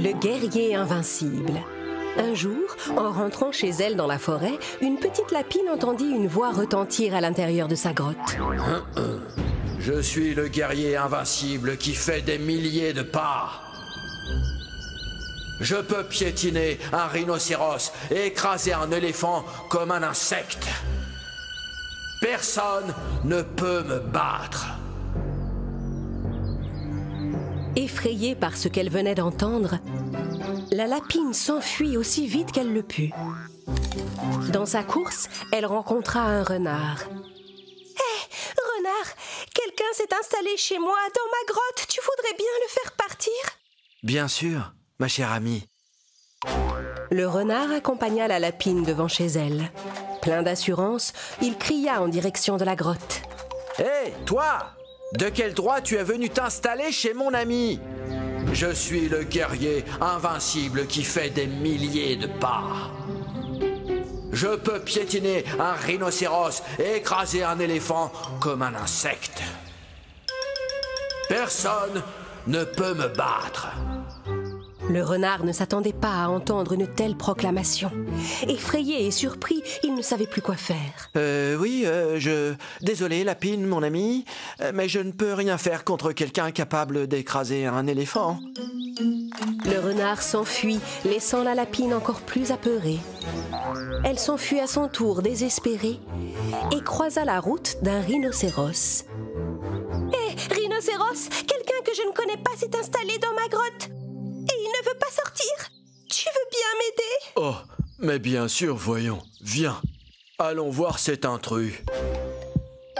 Le guerrier invincible. Un jour, en rentrant chez elle dans la forêt, une petite lapine entendit une voix retentir à l'intérieur de sa grotte. Je suis le guerrier invincible qui fait des milliers de pas. Je peux piétiner un rhinocéros et écraser un éléphant comme un insecte. Personne ne peut me battre. Effrayée par ce qu'elle venait d'entendre, la lapine s'enfuit aussi vite qu'elle le put. Dans sa course, elle rencontra un renard. Hé, renard, quelqu'un s'est installé chez moi, dans ma grotte. Tu voudrais bien le faire partir? Bien sûr, ma chère amie. Le renard accompagna la lapine devant chez elle. Plein d'assurance, il cria en direction de la grotte. Hé, toi! De quel droit tu es venu t'installer chez mon ami? Je suis le guerrier invincible qui fait des milliers de pas. Je peux piétiner un rhinocéros et écraser un éléphant comme un insecte. Personne ne peut me battre. Le renard ne s'attendait pas à entendre une telle proclamation. Effrayé et surpris, il ne savait plus quoi faire. Désolé, lapine, mon ami, mais je ne peux rien faire contre quelqu'un capable d'écraser un éléphant. Le renard s'enfuit, laissant la lapine encore plus apeurée. Elle s'enfuit à son tour, désespérée, et croisa la route d'un rhinocéros. Hé, rhinocéros, quelqu'un que je ne connais pas s'est installé dans ma grotte. Et il ne veut pas sortir. Tu veux bien m'aider? Oh, mais bien sûr, voyons. Viens, allons voir cet intrus.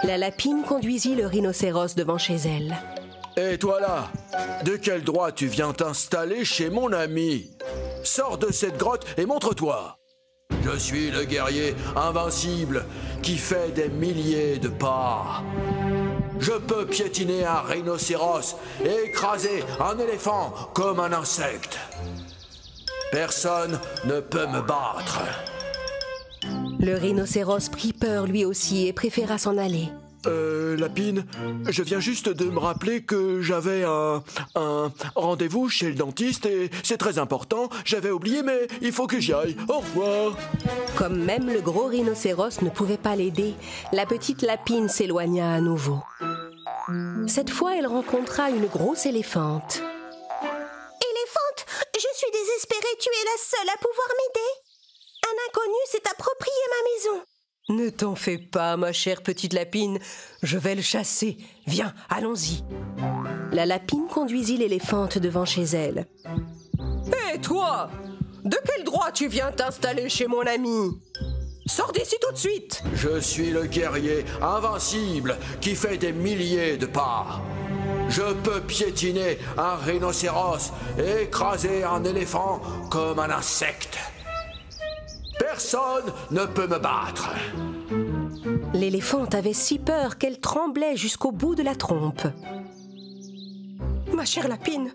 La lapine conduisit le rhinocéros devant chez elle. Et toi là, de quel droit tu viens t'installer chez mon ami? Sors de cette grotte et montre-toi. Je suis le guerrier invincible qui fait des milliers de pas. Je peux piétiner un rhinocéros et écraser un éléphant comme un insecte. Personne ne peut me battre. Le rhinocéros prit peur lui aussi et préféra s'en aller. Lapine, je viens juste de me rappeler que j'avais un rendez-vous chez le dentiste et c'est très important. J'avais oublié, mais il faut que j'y aille. Au revoir. Comme même le gros rhinocéros ne pouvait pas l'aider, la petite lapine s'éloigna à nouveau. Cette fois, elle rencontra une grosse éléphante. Éléphante, je suis désespérée. Tu es la seule à pouvoir m'aider. Un inconnu s'est approprié ma maison. Ne t'en fais pas, ma chère petite lapine. Je vais le chasser. Viens, allons-y. La lapine conduisit l'éléphante devant chez elle. Hé, toi! De quel droit tu viens t'installer chez mon ami? Sors d'ici tout de suite! Je suis le guerrier invincible qui fait des milliers de pas. Je peux piétiner un rhinocéros et écraser un éléphant comme un insecte. Personne ne peut me battre. L'éléphante avait si peur qu'elle tremblait jusqu'au bout de la trompe. Ma chère lapine,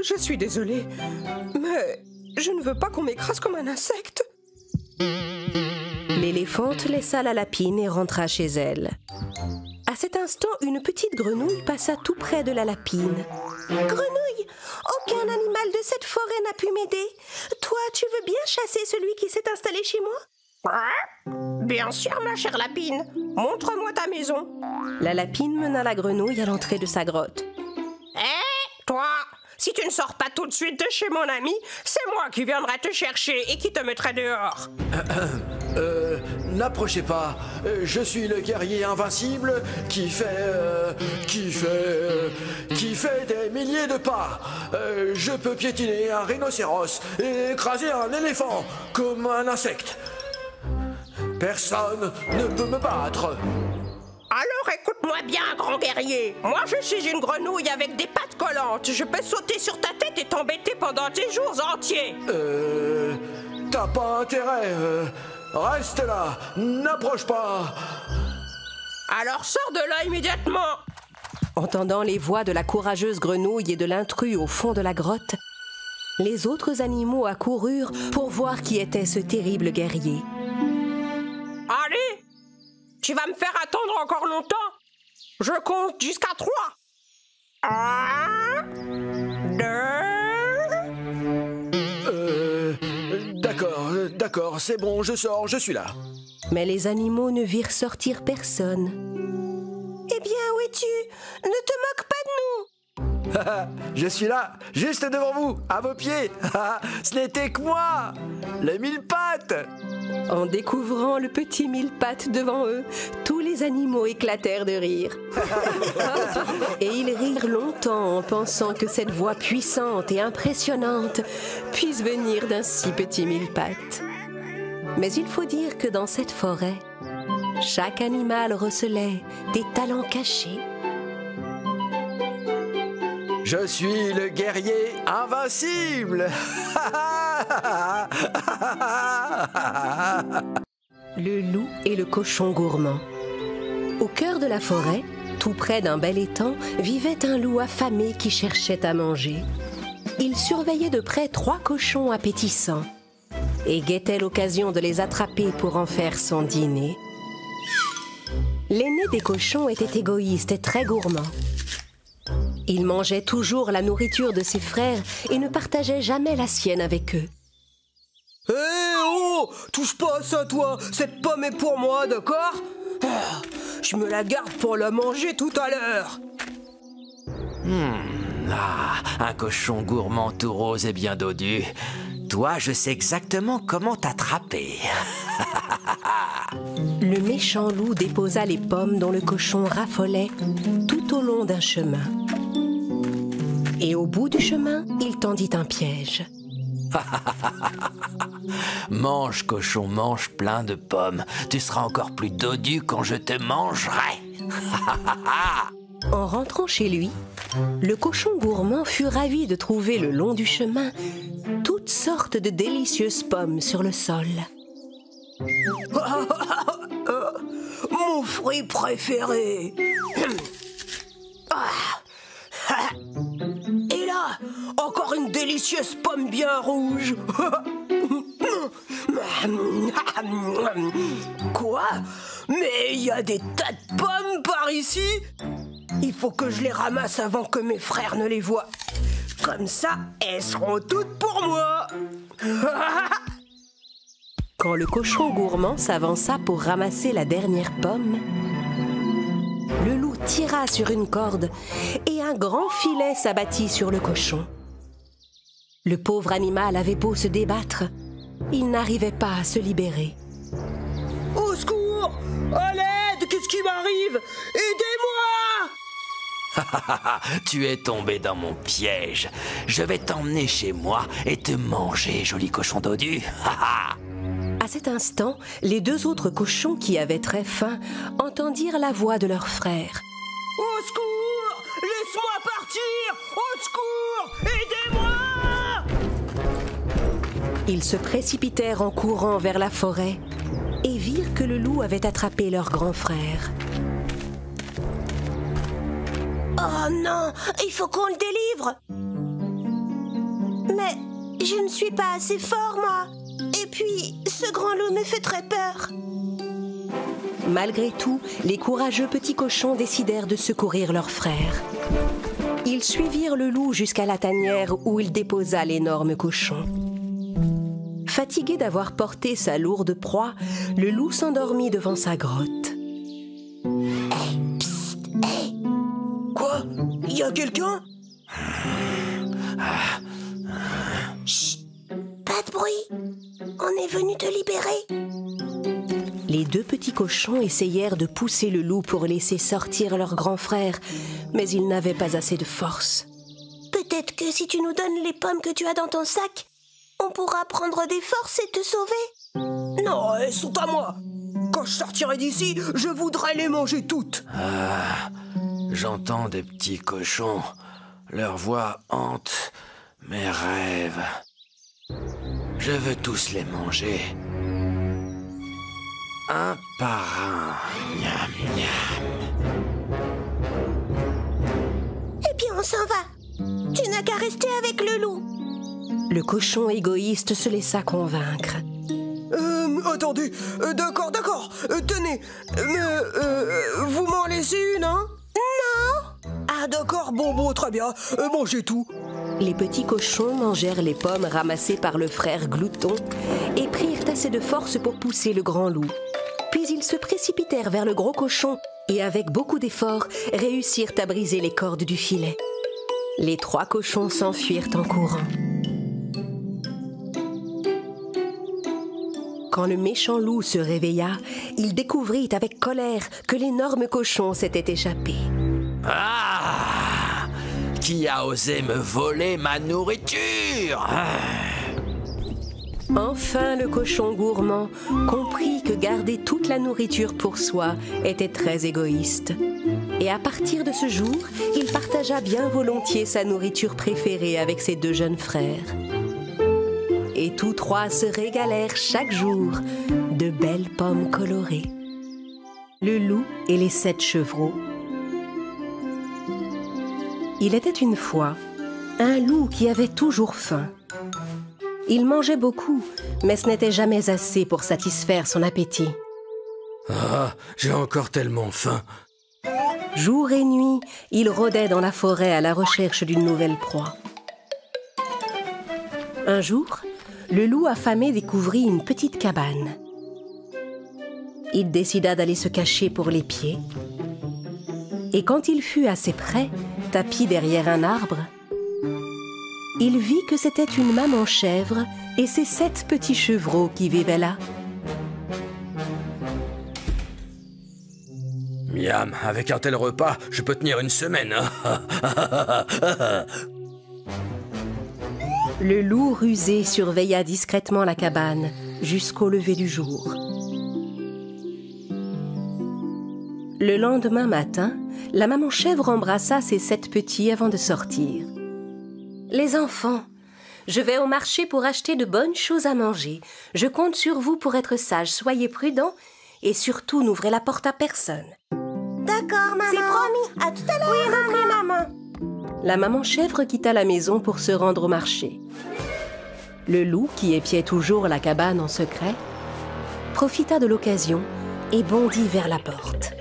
je suis désolée, mais je ne veux pas qu'on m'écrase comme un insecte. L'éléphante laissa la lapine et rentra chez elle. À cet instant, une petite grenouille passa tout près de la lapine. Grenouille, aucun animal de cette forêt n'a pu m'aider. Toi, tu veux bien chasser celui qui s'est installé chez moi? Bien sûr, ma chère lapine. Montre-moi ta maison. La lapine mena la grenouille à l'entrée de sa grotte. Hé, toi, si tu ne sors pas tout de suite de chez mon ami, c'est moi qui viendrai te chercher et qui te mettrai dehors. N'approchez pas. Je suis le guerrier invincible qui fait des milliers de pas. Je peux piétiner un rhinocéros et écraser un éléphant comme un insecte. Personne ne peut me battre. Alors écoute-moi bien, grand guerrier. Moi, je suis une grenouille avec des pattes collantes. Je peux sauter sur ta tête et t'embêter pendant des jours entiers. T'as pas intérêt. Reste là, n'approche pas. Alors sors de là immédiatement. Entendant les voix de la courageuse grenouille et de l'intrus au fond de la grotte, les autres animaux accoururent pour voir qui était ce terrible guerrier. Allez, tu vas me faire attendre encore longtemps. Je compte jusqu'à 3. 1, 2, d'accord, c'est bon, je sors, je suis là. Mais les animaux ne virent sortir personne. Eh bien, où es-tu? Ne te moque pas de nous! Je suis là, juste devant vous, à vos pieds. Ce n'était que moi, le mille-pattes. En découvrant le petit mille-pattes devant eux, tous les animaux éclatèrent de rire. Et ils rirent longtemps en pensant que cette voix puissante et impressionnante puisse venir d'un si petit mille-pattes. Mais il faut dire que dans cette forêt, chaque animal recelait des talents cachés. Je suis le guerrier invincible. Le loup et le cochon gourmand. Au cœur de la forêt, tout près d'un bel étang, vivait un loup affamé qui cherchait à manger. Il surveillait de près 3 cochons appétissants et guettait l'occasion de les attraper pour en faire son dîner. L'aîné des cochons était égoïste et très gourmand. Il mangeait toujours la nourriture de ses frères et ne partageait jamais la sienne avec eux. Hé oh! Touche pas à ça, toi! Cette pomme est pour moi, d'accord? Je me la garde pour la manger tout à l'heure! Un cochon gourmand tout rose et bien dodu. Toi, je sais exactement comment t'attraper. Le méchant loup déposa les pommes dont le cochon raffolait tout au long d'un chemin. Et au bout du chemin, il tendit un piège. Mange, cochon, mange plein de pommes. Tu seras encore plus dodu quand je te mangerai. En rentrant chez lui, le cochon gourmand fut ravi de trouver le long du chemin toutes sortes de délicieuses pommes sur le sol. Mon fruit préféré! Et là, encore une délicieuse pomme bien rouge! Quoi? Mais il y a des tas de pommes par ici? Il faut que je les ramasse avant que mes frères ne les voient. Comme ça, elles seront toutes pour moi. Quand le cochon gourmand s'avança pour ramasser la dernière pomme, le loup tira sur une corde et un grand filet s'abattit sur le cochon. Le pauvre animal avait beau se débattre, il n'arrivait pas à se libérer. Au secours! À l'aide! Qu'est-ce qui m'arrive? Aidez-moi! Tu es tombé dans mon piège. Je vais t'emmener chez moi et te manger, joli cochon dodu. À cet instant, les 2 autres cochons qui avaient très faim entendirent la voix de leur frère. Au secours! Laisse-moi partir! Au secours! Aidez-moi! Ils se précipitèrent en courant vers la forêt et virent que le loup avait attrapé leur grand frère. Oh non, il faut qu'on le délivre. Mais je ne suis pas assez fort, moi. Et puis, ce grand loup me fait très peur. Malgré tout, les courageux petits cochons décidèrent de secourir leur frère. Ils suivirent le loup jusqu'à la tanière où il déposa l'énorme cochon. Fatigué d'avoir porté sa lourde proie, le loup s'endormit devant sa grotte. Hey, psst, hey. Quoi? Il y a quelqu'un? Chut, pas de bruit. On est venu te libérer. Les 2 petits cochons essayèrent de pousser le loup pour laisser sortir leur grand frère, mais ils n'avaient pas assez de force. Peut-être que si tu nous donnes les pommes que tu as dans ton sac, on pourra prendre des forces et te sauver. Non, elles sont à moi. Quand je sortirai d'ici, je voudrais les manger toutes. J'entends des petits cochons. Leur voix hante mes rêves. Je veux tous les manger. Un par un. Miam, miam. Eh bien, on s'en va. Tu n'as qu'à rester avec le loup. Le cochon égoïste se laissa convaincre. Attendez, d'accord, tenez, mais vous m'en laissez une, hein? Non. Ah d'accord, bon, très bien, mangez tout. Les petits cochons mangèrent les pommes ramassées par le frère Glouton et prirent assez de force pour pousser le grand loup. Puis ils se précipitèrent vers le gros cochon et avec beaucoup d'efforts réussirent à briser les cordes du filet. Les 3 cochons s'enfuirent en courant. Quand le méchant loup se réveilla, il découvrit avec colère que l'énorme cochon s'était échappé. Ah! Qui a osé me voler ma nourriture? Enfin, le cochon gourmand comprit que garder toute la nourriture pour soi était très égoïste. Et à partir de ce jour, il partagea bien volontiers sa nourriture préférée avec ses 2 jeunes frères. Et tous 3 se régalèrent chaque jour de belles pommes colorées. Le loup et les 7 chevreaux. Il était une fois un loup qui avait toujours faim. Il mangeait beaucoup, mais ce n'était jamais assez pour satisfaire son appétit. Ah, j'ai encore tellement faim. Jour et nuit, il rôdait dans la forêt à la recherche d'une nouvelle proie. Un jour, le loup affamé découvrit une petite cabane. Il décida d'aller se cacher pour l'épier. Et quand il fut assez près, tapi derrière un arbre, il vit que c'était une maman chèvre et ses 7 petits chevreaux qui vivaient là. Miam, avec un tel repas, je peux tenir une semaine. Le loup rusé surveilla discrètement la cabane jusqu'au lever du jour. Le lendemain matin, la maman chèvre embrassa ses 7 petits avant de sortir. « Les enfants, je vais au marché pour acheter de bonnes choses à manger. Je compte sur vous pour être sages. Soyez prudents et surtout n'ouvrez la porte à personne. » D'accord, maman. C'est promis. À tout à l'heure. Oui, compris, maman. La maman chèvre quitta la maison pour se rendre au marché. Le loup, qui épiait toujours la cabane en secret, profita de l'occasion et bondit vers la porte.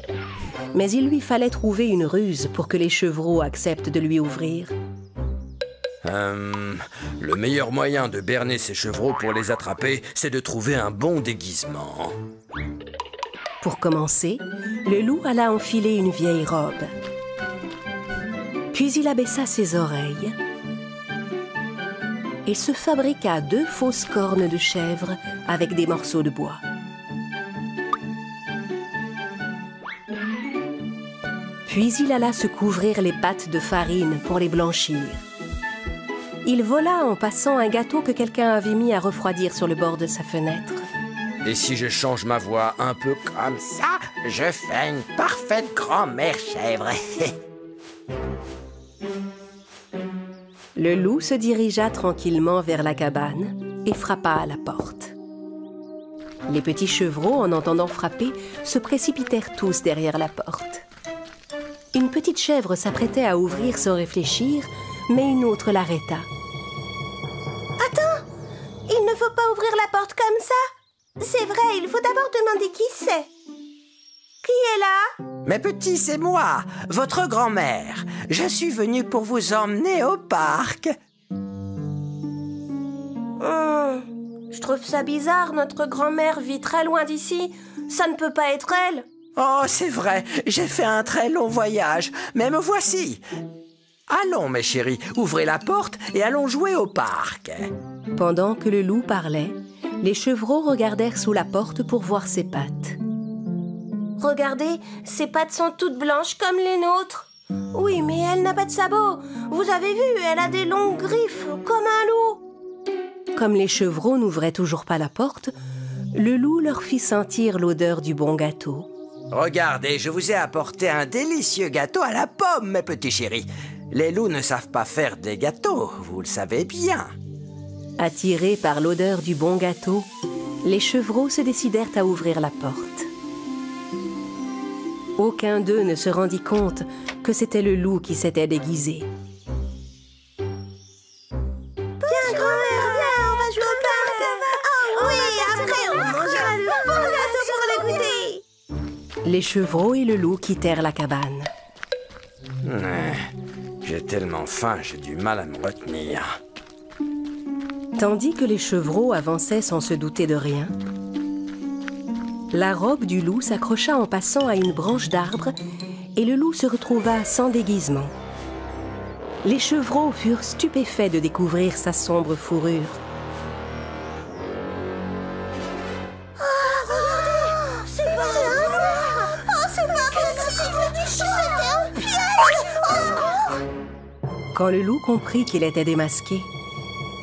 Mais il lui fallait trouver une ruse pour que les chevreaux acceptent de lui ouvrir. Le meilleur moyen de berner ces chevreaux pour les attraper, c'est de trouver un bon déguisement. Pour commencer, le loup alla enfiler une vieille robe. Puis il abaissa ses oreilles et se fabriqua 2 fausses cornes de chèvre avec des morceaux de bois. Puis il alla se couvrir les pattes de farine pour les blanchir. Il vola en passant un gâteau que quelqu'un avait mis à refroidir sur le bord de sa fenêtre. Et si je change ma voix un peu comme ça, Je fais une parfaite grand-mère chèvre. Le loup se dirigea tranquillement vers la cabane et frappa à la porte. Les petits chevreaux, en entendant frapper, se précipitèrent tous derrière la porte. Une petite chèvre s'apprêtait à ouvrir sans réfléchir, mais une autre l'arrêta. Attends, il ne faut pas ouvrir la porte comme ça. C'est vrai, il faut d'abord demander qui c'est. Qui est là? Mes petits, c'est moi, votre grand-mère. Je suis venue pour vous emmener au parc. Je trouve ça bizarre, notre grand-mère vit très loin d'ici. Ça ne peut pas être elle. Oh, c'est vrai, j'ai fait un très long voyage, mais me voici. Allons, mes chéris, ouvrez la porte et allons jouer au parc. Pendant que le loup parlait, les chevreaux regardèrent sous la porte pour voir ses pattes. Regardez, ses pattes sont toutes blanches comme les nôtres. Oui, mais elle n'a pas de sabots. Vous avez vu, elle a des longues griffes, comme un loup. Comme les chevreaux n'ouvraient toujours pas la porte, le loup leur fit sentir l'odeur du bon gâteau. Regardez, je vous ai apporté un délicieux gâteau à la pomme, mes petits chéris. Les loups ne savent pas faire des gâteaux, vous le savez bien. Attirés par l'odeur du bon gâteau, les chevreaux se décidèrent à ouvrir la porte. Aucun d'eux ne se rendit compte que c'était le loup qui s'était déguisé. Viens, grand-mère, viens, on va jouer au parc. Oh oui, après on mangera le bon gâteau pour le goûter. Les chevreaux et le loup quittèrent la cabane. J'étais tellement faim, j'ai du mal à me retenir. Tandis que les chevreaux avançaient sans se douter de rien, la robe du loup s'accrocha en passant à une branche d'arbre et le loup se retrouva sans déguisement. Les chevreaux furent stupéfaits de découvrir sa sombre fourrure. Quand le loup comprit qu'il était démasqué,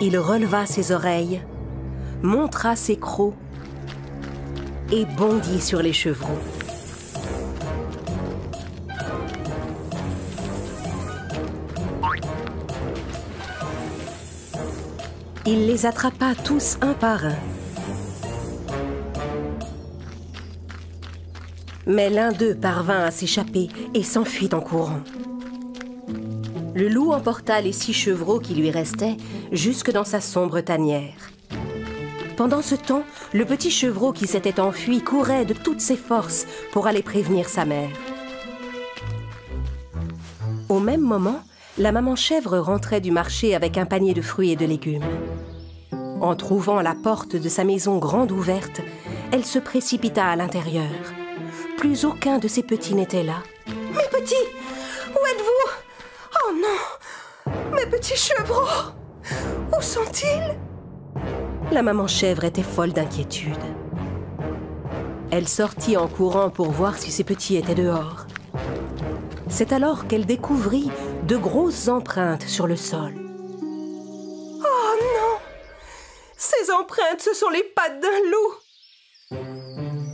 il releva ses oreilles, montra ses crocs et bondit sur les chevreaux. Il les attrapa tous un par un. Mais l'un d'eux parvint à s'échapper et s'enfuit en courant. Le loup emporta les 6 chevreaux qui lui restaient jusque dans sa sombre tanière. Pendant ce temps, le petit chevreau qui s'était enfui courait de toutes ses forces pour aller prévenir sa mère. Au même moment, la maman chèvre rentrait du marché avec un panier de fruits et de légumes. En trouvant la porte de sa maison grande ouverte, elle se précipita à l'intérieur. Plus aucun de ses petits n'était là. Mes petits, où êtes-vous? Oh non! Mes petits chevreaux! Où sont-ils? La maman chèvre était folle d'inquiétude. Elle sortit en courant pour voir si ses petits étaient dehors. C'est alors qu'elle découvrit de grosses empreintes sur le sol. Oh non! Ces empreintes, ce sont les pattes d'un loup!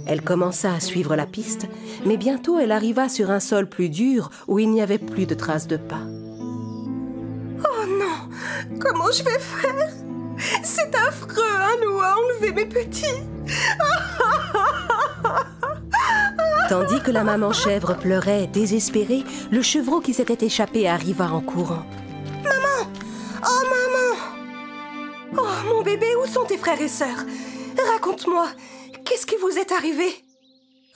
Elle commença à suivre la piste, mais bientôt elle arriva sur un sol plus dur où il n'y avait plus de traces de pas. Oh non! Comment je vais faire? C'est affreux, un loup a enlevé mes petits! Tandis que la maman chèvre pleurait, désespérée, le chevreau qui s'était échappé arriva en courant. Maman! Oh maman! Oh mon bébé, où sont tes frères et sœurs? Raconte-moi, qu'est-ce qui vous est arrivé?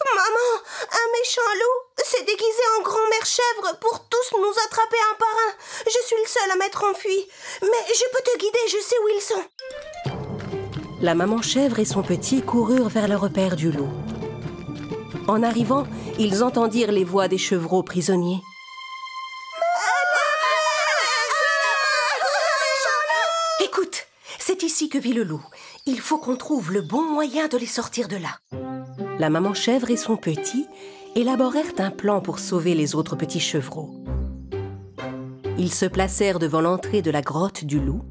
Maman, un méchant loup s'est déguisé en grand-mère chèvre pour tous nous attraper un par un. Je suis le seul à m'être enfui, mais je peux te guider, je sais où ils sont. La maman chèvre et son petit coururent vers le repère du loup. En arrivant, ils entendirent les voix des chevreaux prisonniers. Écoute, c'est ici que vit le loup. Il faut qu'on trouve le bon moyen de les sortir de là. La maman chèvre et son petit élaborèrent un plan pour sauver les autres petits chevreaux. Ils se placèrent devant l'entrée de la grotte du loup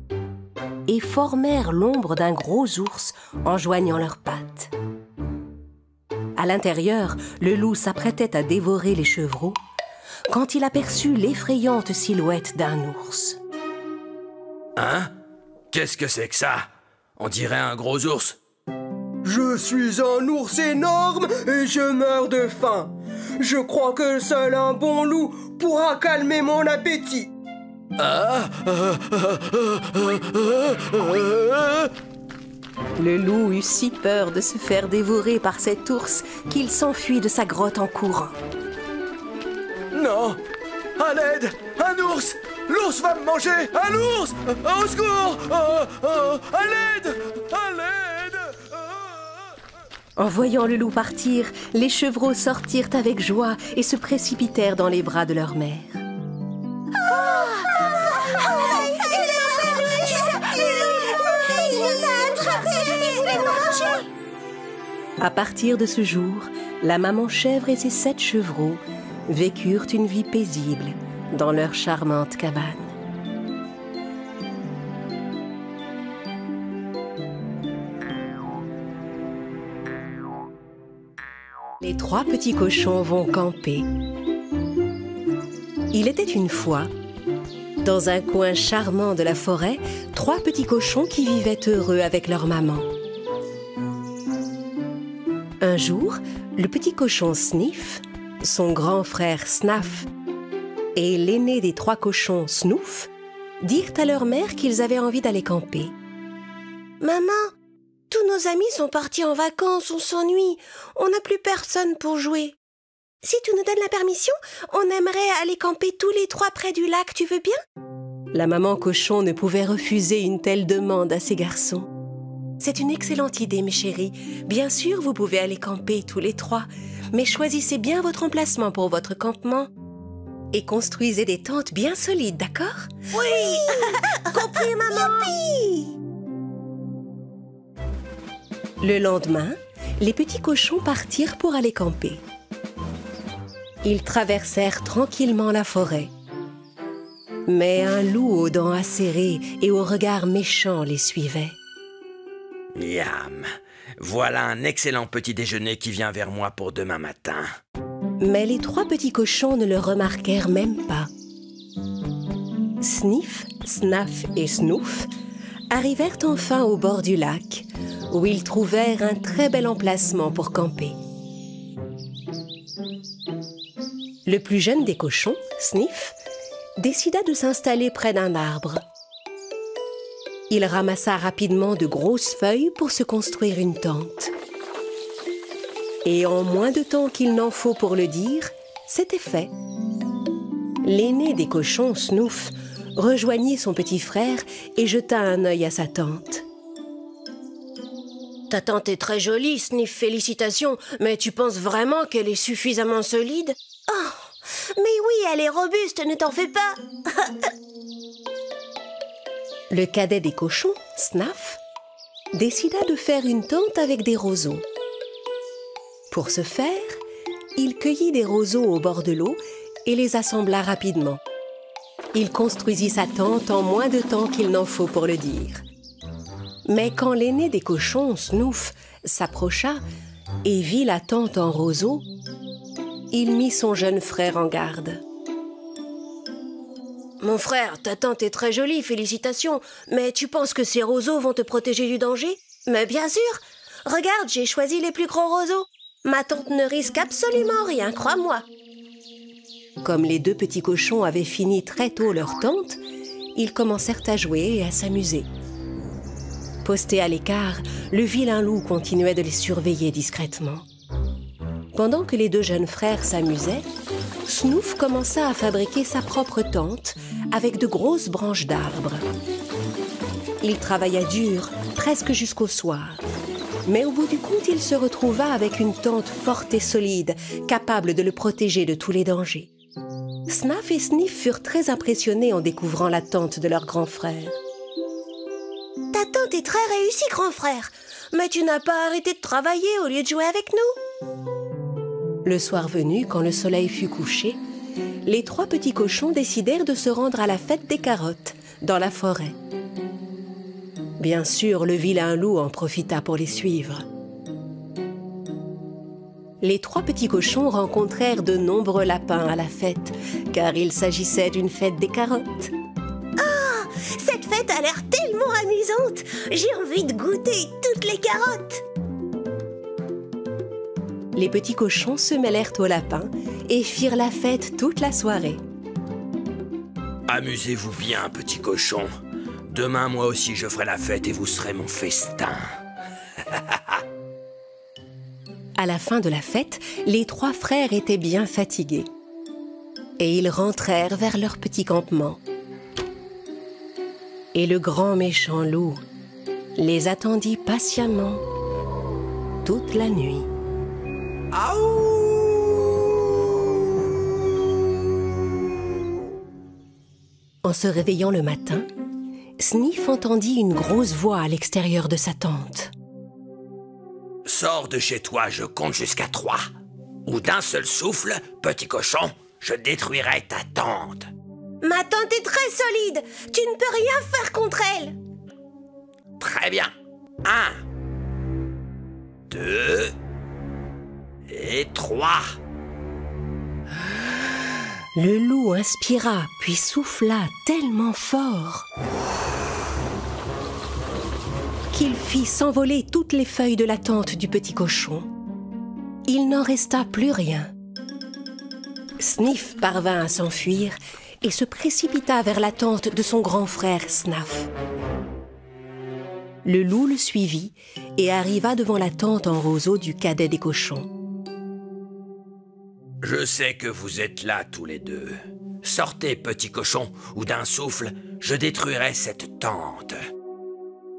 et formèrent l'ombre d'un gros ours en joignant leurs pattes. À l'intérieur, le loup s'apprêtait à dévorer les chevreaux quand il aperçut l'effrayante silhouette d'un ours. Hein? Qu'est-ce que c'est que ça? On dirait un gros ours. Je suis un ours énorme et je meurs de faim. Je crois que seul un bon loup pourra calmer mon appétit. Le loup eut si peur de se faire dévorer par cet ours qu'il s'enfuit de sa grotte en courant. Non! À l'aide! Un ours! L'ours va me manger! Un ours! Au secours! À l'aide! À l'aide! En voyant le loup partir, les chevreaux sortirent avec joie et se précipitèrent dans les bras de leur mère. À partir de ce jour, la maman chèvre et ses 7 chevreaux vécurent une vie paisible dans leur charmante cabane. Les 3 petits cochons vont camper. Il était une fois, dans un coin charmant de la forêt, 3 petits cochons qui vivaient heureux avec leur maman. Un jour, le petit cochon Sniff, son grand frère Snaf et l'aîné des 3 cochons Snouf dirent à leur mère qu'ils avaient envie d'aller camper. « Maman, tous nos amis sont partis en vacances, on s'ennuie, on n'a plus personne pour jouer. » Si tu nous donnes la permission, on aimerait aller camper tous les 3 près du lac, tu veux bien? La maman cochon ne pouvait refuser une telle demande à ses garçons. C'est une excellente idée, mes chéris. Bien sûr, vous pouvez aller camper tous les 3, mais choisissez bien votre emplacement pour votre campement. Et construisez des tentes bien solides, d'accord? Oui. Compris, maman. Le lendemain, les petits cochons partirent pour aller camper. Ils traversèrent tranquillement la forêt. Mais un loup aux dents acérées et au regard méchant les suivait. Miam, voilà un excellent petit déjeuner qui vient vers moi pour demain matin. Mais les 3 petits cochons ne le remarquèrent même pas. Sniff, Snaf et Snoof arrivèrent enfin au bord du lac, où ils trouvèrent un très bel emplacement pour camper. Le plus jeune des cochons, Sniff, décida de s'installer près d'un arbre. Il ramassa rapidement de grosses feuilles pour se construire une tente. Et en moins de temps qu'il n'en faut pour le dire, c'était fait. L'aîné des cochons, Snoof, rejoignit son petit frère et jeta un œil à sa tente. Ta tente est très jolie, Sniff, félicitations, mais tu penses vraiment qu'elle est suffisamment solide? Oh, mais oui, elle est robuste, ne t'en fais pas. Le cadet des cochons, Snaf, décida de faire une tente avec des roseaux. Pour ce faire, il cueillit des roseaux au bord de l'eau et les assembla rapidement. Il construisit sa tente en moins de temps qu'il n'en faut pour le dire. Mais quand l'aîné des cochons, Snoof, s'approcha et vit la tente en roseaux, il mit son jeune frère en garde. Mon frère, ta tente est très jolie, félicitations, mais tu penses que ces roseaux vont te protéger du danger? Mais bien sûr. Regarde, j'ai choisi les plus gros roseaux. Ma tante ne risque absolument rien, crois-moi. Comme les 2 petits cochons avaient fini très tôt leur tente, ils commencèrent à jouer et à s'amuser. Posté à l'écart, le vilain loup continuait de les surveiller discrètement. Pendant que les 2 jeunes frères s'amusaient, Snoof commença à fabriquer sa propre tente avec de grosses branches d'arbres. Il travailla dur, presque jusqu'au soir. Mais au bout du compte, il se retrouva avec une tente forte et solide, capable de le protéger de tous les dangers. Snaf et Sniff furent très impressionnés en découvrant la tente de leur grand frère. Ta tente est très réussie, grand frère. Mais tu n'as pas arrêté de travailler au lieu de jouer avec nous. Le soir venu, quand le soleil fut couché, les 3 petits cochons décidèrent de se rendre à la fête des carottes, dans la forêt. Bien sûr, le vilain loup en profita pour les suivre. Les 3 petits cochons rencontrèrent de nombreux lapins à la fête, car il s'agissait d'une fête des carottes. Ah, cette fête a l'air tellement amusante. J'ai envie de goûter toutes les carottes. Les petits cochons se mêlèrent aux lapins et firent la fête toute la soirée. Amusez-vous bien, petits cochons. Demain, moi aussi, je ferai la fête et vous serez mon festin. À la fin de la fête, les 3 frères étaient bien fatigués. Et ils rentrèrent vers leur petit campement. Et le grand méchant loup les attendit patiemment toute la nuit. En se réveillant le matin, Sniff entendit une grosse voix à l'extérieur de sa tente. « Sors de chez toi, je compte jusqu'à 3. Ou d'un seul souffle, petit cochon, je détruirai ta tente. » Ma tente est très solide. Tu ne peux rien faire contre elle. Très bien. 1, 2 et 3. Le loup inspira, puis souffla tellement fort qu'il fit s'envoler toutes les feuilles de la tente du petit cochon. Il n'en resta plus rien. Sniff parvint à s'enfuir et se précipita vers la tente de son grand frère Snaf. Le loup le suivit et arriva devant la tente en roseau du cadet des cochons. Je sais que vous êtes là tous les deux. Sortez, petit cochon, ou d'un souffle, je détruirai cette tente.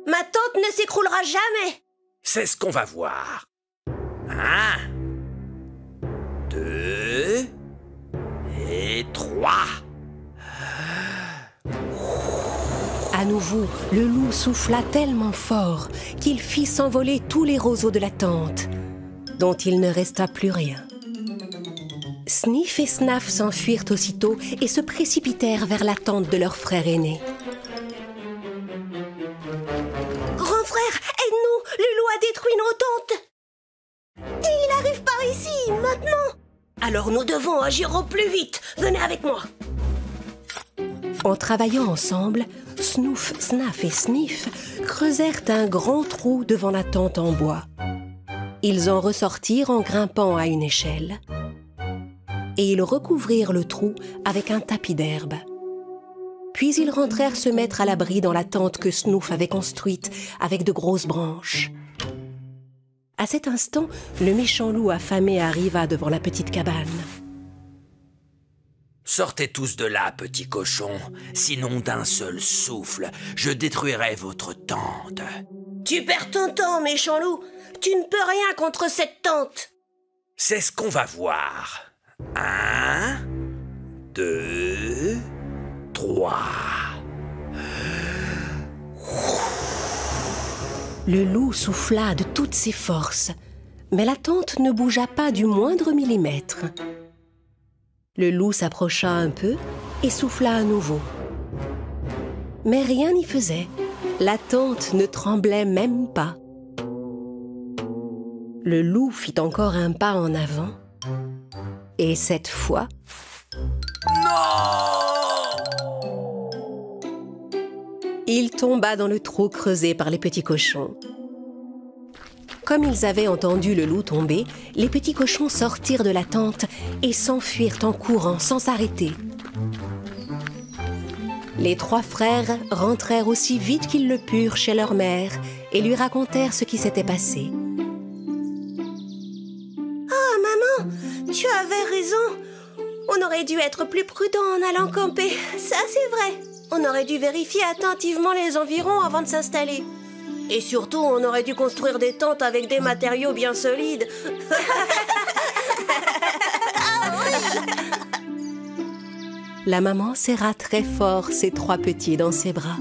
Ma tente ne s'écroulera jamais. C'est ce qu'on va voir. 1, 2 et 3. À nouveau, le loup souffla tellement fort qu'il fit s'envoler tous les roseaux de la tente, dont il ne resta plus rien. Sniff et Snaf s'enfuirent aussitôt et se précipitèrent vers la tente de leur frère aîné. Grand frère, aide-nous! Le loup a détruit nos tentes! Et il arrive par ici, maintenant! Alors nous devons agir au plus vite! Venez avec moi! En travaillant ensemble, Snoof, Snaf et Sniff creusèrent un grand trou devant la tente en bois. Ils en ressortirent en grimpant à une échelle. Et ils recouvrirent le trou avec un tapis d'herbe. Puis ils rentrèrent se mettre à l'abri dans la tente que Snoof avait construite avec de grosses branches. À cet instant, le méchant loup affamé arriva devant la petite cabane. Sortez tous de là, petit cochon, sinon d'un seul souffle, je détruirai votre tente. Tu perds ton temps, méchant loup! Tu ne peux rien contre cette tente! C'est ce qu'on va voir. 1, 2, 3. Le loup souffla de toutes ses forces, mais la tente ne bougea pas du moindre millimètre. Le loup s'approcha un peu et souffla à nouveau. Mais rien n'y faisait. La tente ne tremblait même pas. Le loup fit encore un pas en avant. Et cette fois... il tomba dans le trou creusé par les petits cochons. Comme ils avaient entendu le loup tomber, les petits cochons sortirent de la tente et s'enfuirent en courant sans s'arrêter. Les 3 frères rentrèrent aussi vite qu'ils le purent chez leur mère et lui racontèrent ce qui s'était passé. Oh, maman, tu avais raison. On aurait dû être plus prudent en allant camper. Ça, c'est vrai. On aurait dû vérifier attentivement les environs avant de s'installer. Et surtout, on aurait dû construire des tentes avec des matériaux bien solides. La maman serra très fort ses 3 petits dans ses bras.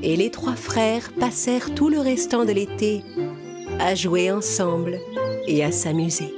Et les 3 frères passèrent tout le restant de l'été à jouer ensemble et à s'amuser.